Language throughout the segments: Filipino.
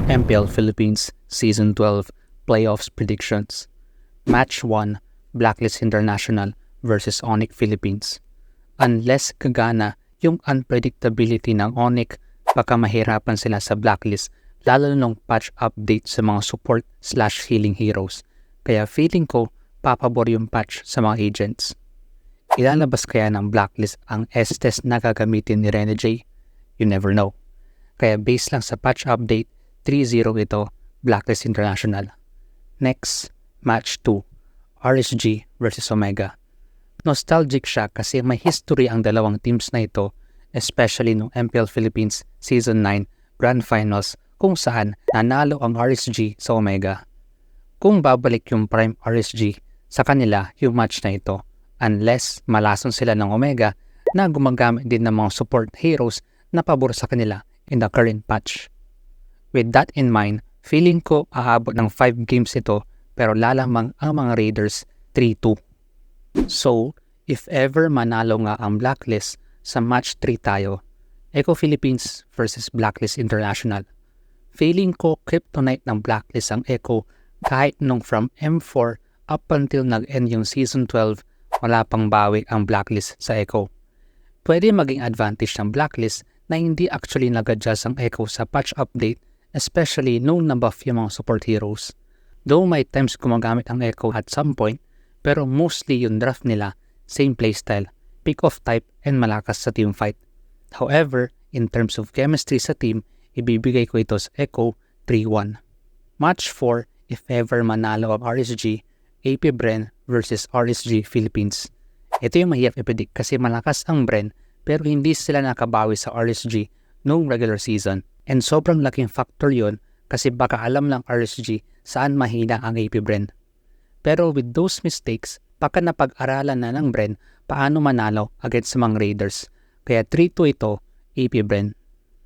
MPL Philippines Season 12 Playoffs Predictions. Match 1, Blacklist International versus Onyx Philippines. Unless gagana yung unpredictability ng Onyx, baka mahirapan sila sa Blacklist lalo nung patch update sa mga support/healing heroes. Kaya feeling ko papabor yung patch sa mga agents. Ilalabas kaya ng Blacklist ang S-test na gagamitin ni Rene J? You never know. Kaya based lang sa patch update, 3-0 ito, Blacklist International. Next, Match 2, RSG versus Omega. Nostalgic siya kasi may history ang dalawang teams na ito, especially nung MPL Philippines Season 9 Grand Finals kung saan nanalo ang RSG sa Omega. Kung babalik yung Prime RSG, sa kanila yung match na ito, unless malason sila ng Omega na gumagamit din ng mga support heroes na pabor sa kanila in the current patch. With that in mind, feeling ko aabot ng 5 games ito pero lalamang ang mga Raiders 3-2. So, if ever manalo nga ang Blacklist, sa match 3 tayo, Eco Philippines versus Blacklist International. Feeling ko kryptonite ng Blacklist ang Eco kahit nung from M4 up until nag-end yung Season 12, wala pang bawi ang Blacklist sa Eco. Pwede maging advantage ng Blacklist na hindi actually nag-adjust ang Eco sa patch update, especially nung nabuff yung mga support heroes. Though may times gumagamit ang Echo at some point, pero mostly yung draft nila, same playstyle, pick-off type and malakas sa team fight. However, in terms of chemistry sa team, ibibigay ko ito sa Echo 3-1. Match 4, if ever manalo ang RSG, AP Bren versus RSG Philippines. Ito yung mahirap i-predict kasi malakas ang Bren pero hindi sila nakabawi sa RSG noong regular season. And sobrang laking factor yon kasi baka alam lang RSG saan mahina ang AP Bren. Pero with those mistakes, baka napag-aralan na ng Bren paano manalo against sa mga Raiders. Kaya 3-2 ito, AP Bren.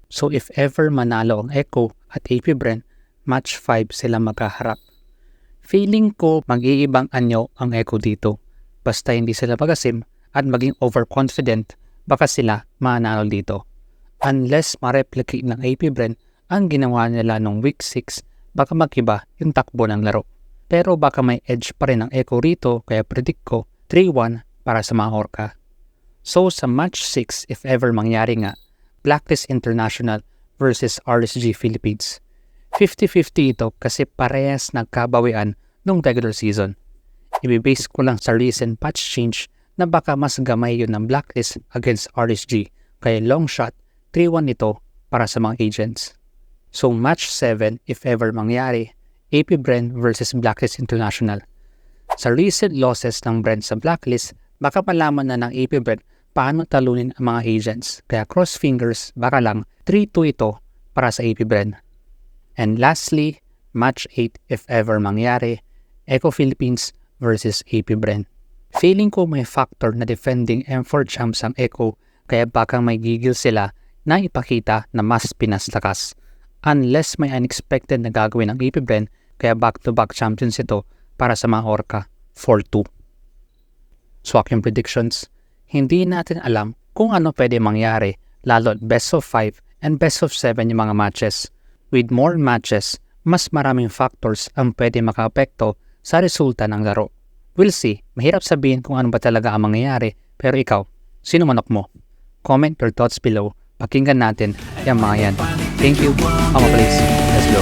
So if ever manalo ang Echo at AP Bren, match 5 sila magkaharap. Feeling ko mag-iibang anyo ang Echo dito. Basta hindi sila pagasim at maging overconfident, baka sila manalo dito. Unless ma-replicate ng AP Bren ang ginawa nila nung week 6, baka magkiba yung takbo ng laro. Pero baka may edge pa rin ang Echo rito kaya predict ko 3-1 para sa mga Orca. So sa match 6, if ever mangyari nga, Blacklist International versus RSG Philippines. 50-50 ito kasi parehas nagkabawian nung regular season. Ibibase ko lang sa recent patch change na baka mas gamay yun ng Blacklist against RSG kaya long shot 3-1 ito para sa mga agents. So match 7, if ever mangyari, AP Bren versus Blacklist International. Sa recent losses ng Bren sa Blacklist, baka malaman na ng AP Bren paano talunin ang mga agents. Kaya cross fingers, baka lang 3-2 ito para sa AP Bren. And lastly, match 8, if ever mangyari, Eco Philippines versus AP Bren. Feeling ko may factor na defending M4 champs ang Eco kaya baka may gigil sila na ipakita na mas pinaslakas. Unless may unexpected na gagawin ng AP Bren, kaya back-to-back champions ito para sa mga Orca, 4-2. So aking predictions, hindi natin alam kung ano pwede mangyari lalo at best of 5 and best of 7 yung mga matches. With more matches, mas maraming factors ang pwede makaapekto sa resulta ng laro. We'll see, mahirap sabihin kung ano ba talaga ang mangyayari, pero ikaw, sino manok mo? Comment your thoughts below. Pakinggan natin yung mga yan. Thank you. Oumaplays. Let's go.